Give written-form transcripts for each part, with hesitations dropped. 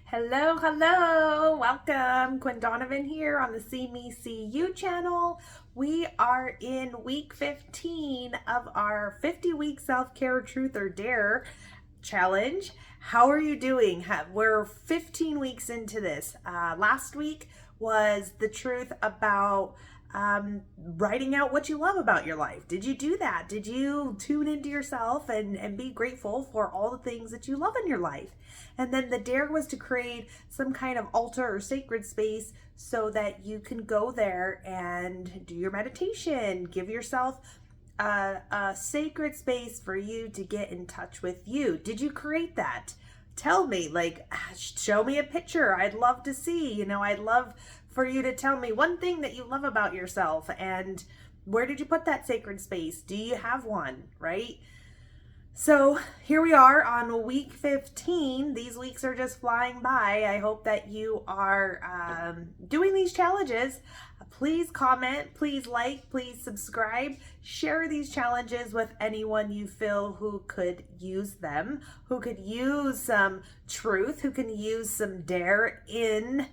Hello, hello. Welcome. Quinn Donovan here on the See Me See You channel. We are in week 15 of our 50-week self-care truth or dare challenge. How are you doing? We're 15 weeks into this. Last week was the truth about writing out what you love about your life. Did you do that? Did you tune into yourself and be grateful for all the things that you love in your life? And then the dare was to create some kind of altar or sacred space so that you can go there and do your meditation, give yourself a sacred space for you to get in touch with you. Did you create that? Tell me, show me a picture. I'd love to see. I'd love for you to tell me one thing that you love about yourself, and where did you put that sacred space? Do you have one, right? So here we are on week 15. These weeks are just flying by. I hope that you are doing these challenges. Please comment, please like, please subscribe, share these challenges with anyone you feel who could use them, who could use some truth, who can use some dare in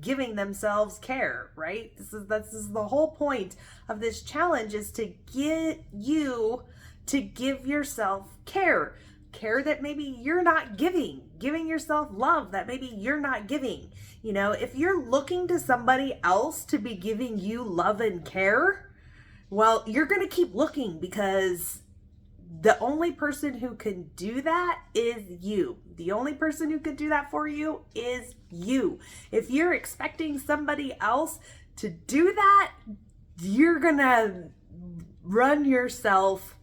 giving themselves care, right? This is the whole point of this challenge, is to get you to give yourself care that maybe you're not giving yourself love that maybe you're not giving. If you're looking to somebody else to be giving you love and care, well, you're going to keep looking, because the only person who can do that is you. The only person who can do that for you is you. If you're expecting somebody else to do that, you're going to run yourself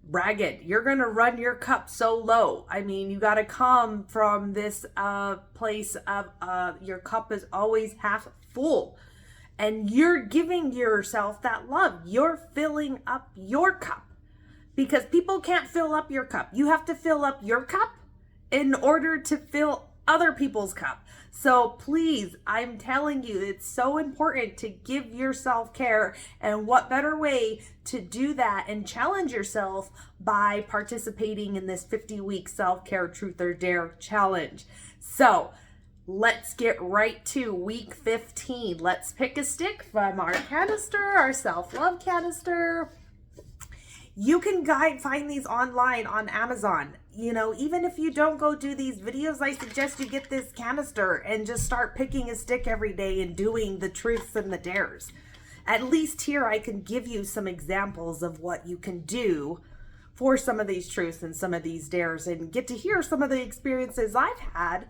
ragged. You're going to run your cup so low. I mean, you got to come from this place of your cup is always half full, and you're giving yourself that love. You're filling up your cup, because people can't fill up your cup. You have to fill up your cup in order to fill other people's cup. So please, I'm telling you, it's so important to give yourself care. And what better way to do that and challenge yourself by participating in this 50-week self-care truth or dare challenge. So let's get right to week 15. Let's pick a stick from our canister, our self-love canister. You can find these online on Amazon. Even if you don't go do these videos, I suggest you get this canister and just start picking a stick every day and doing the truths and the dares. At least here I can give you some examples of what you can do for some of these truths and some of these dares, and get to hear some of the experiences I've had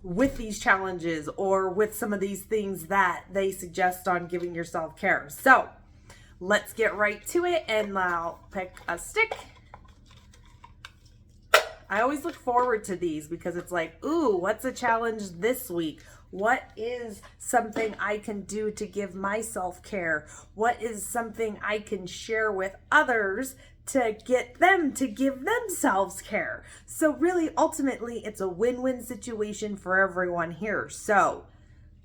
with these challenges or with some of these things that they suggest on giving yourself care. So let's get right to it, and I'll pick a stick. I always look forward to these because it's like, ooh, what's a challenge this week? What is something I can do to give myself care? What is something I can share with others to get them to give themselves care? So really, ultimately, it's a win-win situation for everyone here. So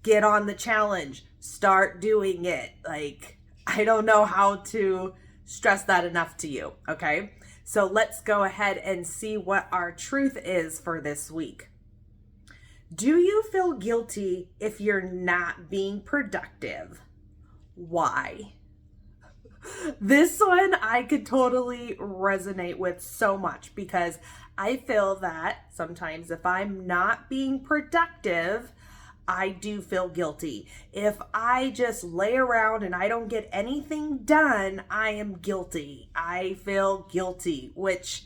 get on the challenge. Start doing it. I don't know how to stress that enough to you, okay? So let's go ahead and see what our truth is for this week. Do you feel guilty if you're not being productive? Why? This one I could totally resonate with so much, because I feel that sometimes if I'm not being productive, I do feel guilty. If I just lay around and I don't get anything done, I am guilty. I feel guilty, which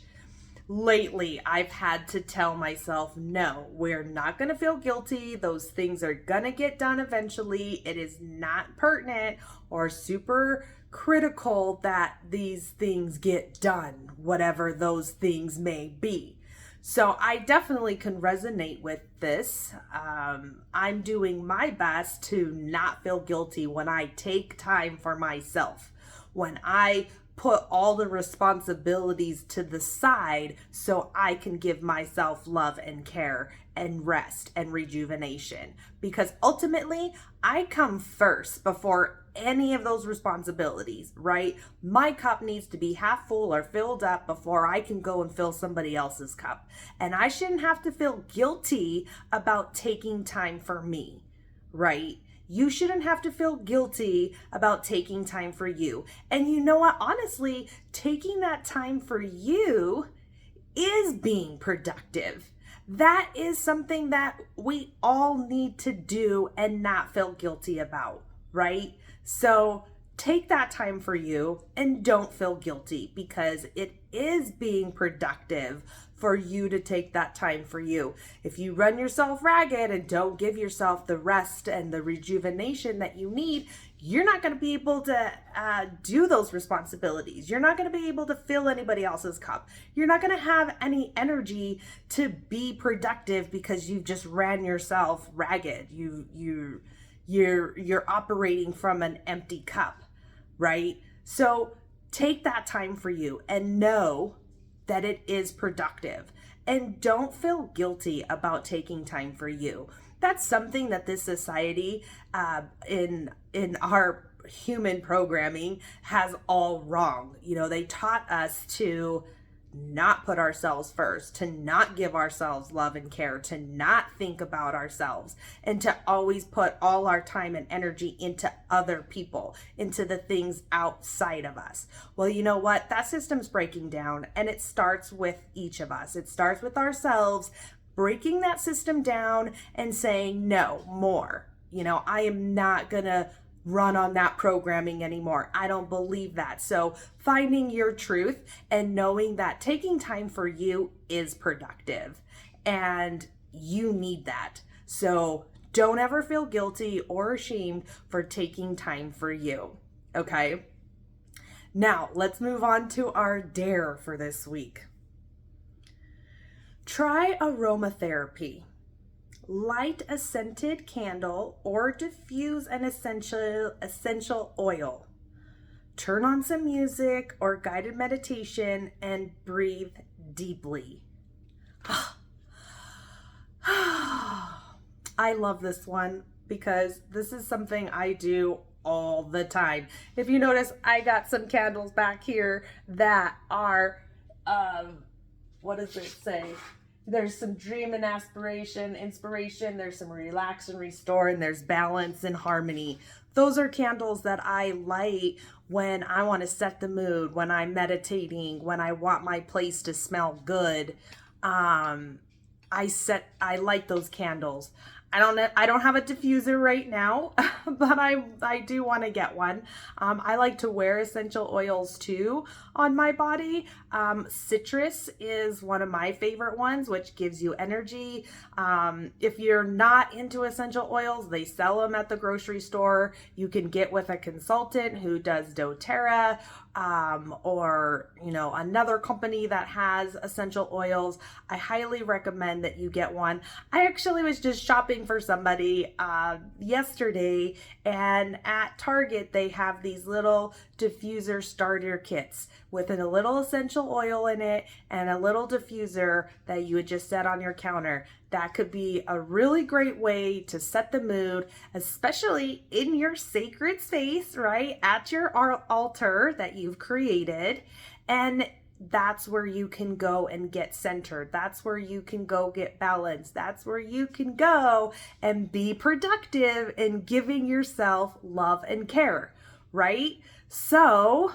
lately I've had to tell myself, no, we're not going to feel guilty. Those things are going to get done eventually. It is not pertinent or super critical that these things get done, whatever those things may be. So I definitely can resonate with this. I'm doing my best to not feel guilty when I take time for myself, when I put all the responsibilities to the side so I can give myself love and care and rest and rejuvenation. Because ultimately, I come first before any of those responsibilities, right? My cup needs to be half full or filled up before I can go and fill somebody else's cup. And I shouldn't have to feel guilty about taking time for me, right? You shouldn't have to feel guilty about taking time for you. And you know what? Honestly, taking that time for you is being productive. That is something that we all need to do and not feel guilty about, right? So take that time for you and don't feel guilty, because it is being productive for you to take that time for you. If you run yourself ragged and don't give yourself the rest and the rejuvenation that you need, you're not going to be able to do those responsibilities. You're not going to be able to fill anybody else's cup. You're not going to have any energy to be productive because you've just ran yourself ragged. You're operating from an empty cup, right? So take that time for you and know that it is productive, and don't feel guilty about taking time for you. That's something that this society in our human programming has all wrong. You know, they taught us to not put ourselves first, to not give ourselves love and care, to not think about ourselves, and to always put all our time and energy into other people, into the things outside of us. Well, you know what? That system's breaking down, and it starts with each of us. It starts with ourselves breaking that system down and saying, no more. You know, I am not gonna run on that programming anymore. I don't believe that. So finding your truth and knowing that taking time for you is productive, and you need that. So don't ever feel guilty or ashamed for taking time for you. Okay. Now let's move on to our dare for this week. Try aromatherapy. Light a scented candle or diffuse an essential oil. Turn on some music or guided meditation and breathe deeply. I love this one because this is something I do all the time. If you notice, I got some candles back here that are, what does it say? There's some dream and inspiration. There's some relax and restore, and there's balance and harmony. Those are candles that I light when I want to set the mood, when I'm meditating, when I want my place to smell good. I light those candles. I don't have a diffuser right now, but I do want to get one. I like to wear essential oils too on my body. Citrus is one of my favorite ones, which gives you energy. If you're not into essential oils, they sell them at the grocery store. You can get with a consultant who does doTERRA, or another company that has essential oils. I highly recommend that you get one. I actually was just shopping for somebody yesterday, and at Target they have these little diffuser starter kits with a little essential oil in it and a little diffuser that you would just set on your counter. That could be a really great way to set the mood, especially in your sacred space, right? At your altar that you've created. And that's where you can go and get centered. That's where you can go get balanced. That's where you can go and be productive in giving yourself love and care, right? So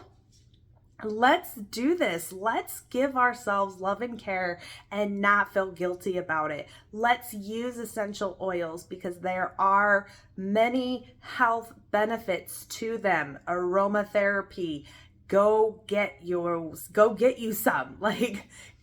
let's do this. Let's give ourselves love and care and not feel guilty about it. Let's use essential oils because there are many health benefits to them. Aromatherapy. Go get yours. Go get you some.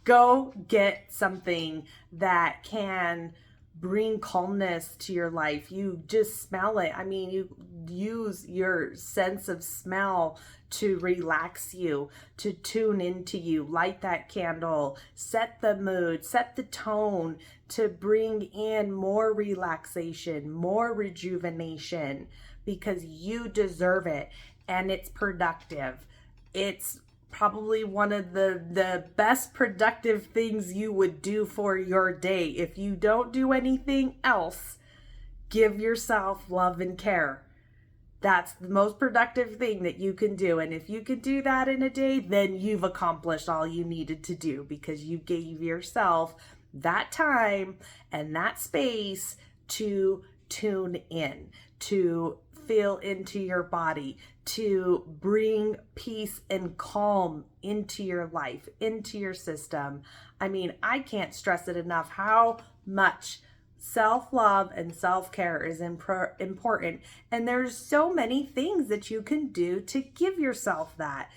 Go get something that can bring calmness to your life. You just smell it. I mean, you use your sense of smell to relax you, to tune into you. Light that candle, set the mood, set the tone to bring in more relaxation, more rejuvenation, because you deserve it and it's productive. It's probably one of the best productive things you would do for your day. If you don't do anything else, give yourself love and care. That's the most productive thing that you can do. And if you could do that in a day, then you've accomplished all you needed to do because you gave yourself that time and that space to tune in, to feel into your body, to bring peace and calm into your life, into your system. I mean, I can't stress it enough how much self-love and self-care is important, and there's so many things that you can do to give yourself that.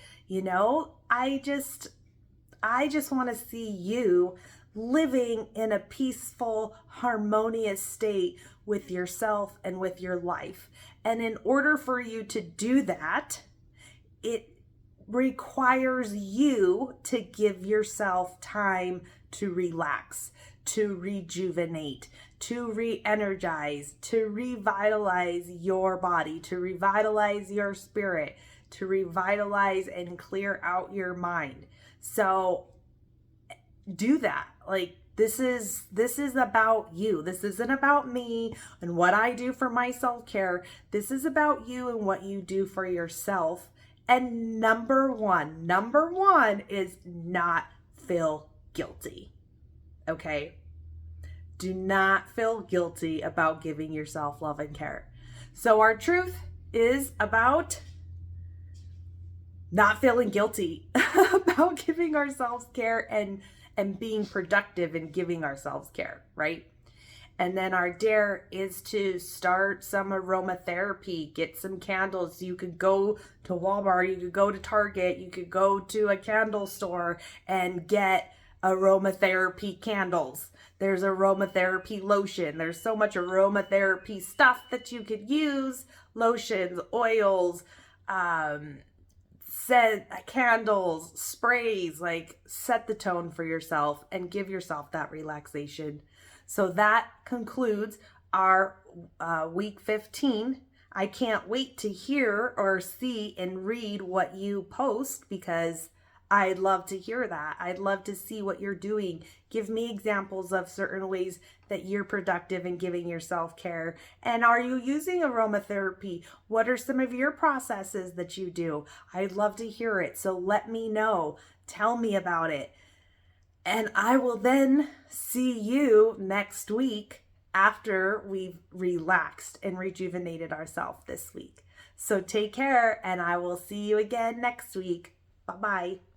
I just want to see you living in a peaceful, harmonious state with yourself and with your life. And in order for you to do that, it requires you to give yourself time to relax, to rejuvenate, to re-energize, to revitalize your body, to revitalize your spirit, to revitalize and clear out your mind. So do that. Like, this is about you. This isn't about me and what I do for my self-care. This is about you and what you do for yourself. And number one is not feel guilty. Okay? Do not feel guilty about giving yourself love and care. So our truth is about not feeling guilty about giving ourselves care and being productive in giving ourselves care, right? And then our dare is to start some aromatherapy, get some candles. You could go to Walmart, you could go to Target, you could go to a candle store and get aromatherapy candles. There's aromatherapy lotion. There's so much aromatherapy stuff that you could use. Lotions, oils, scent, candles, sprays. Like, set the tone for yourself and give yourself that relaxation. So that concludes our week 15. I can't wait to hear or see and read what you post, because I'd love to hear that. I'd love to see what you're doing. Give me examples of certain ways that you're productive in giving yourself care. And are you using aromatherapy? What are some of your processes that you do? I'd love to hear it. So let me know. Tell me about it. And I will then see you next week after we've relaxed and rejuvenated ourselves this week. So take care, and I will see you again next week. Bye-bye.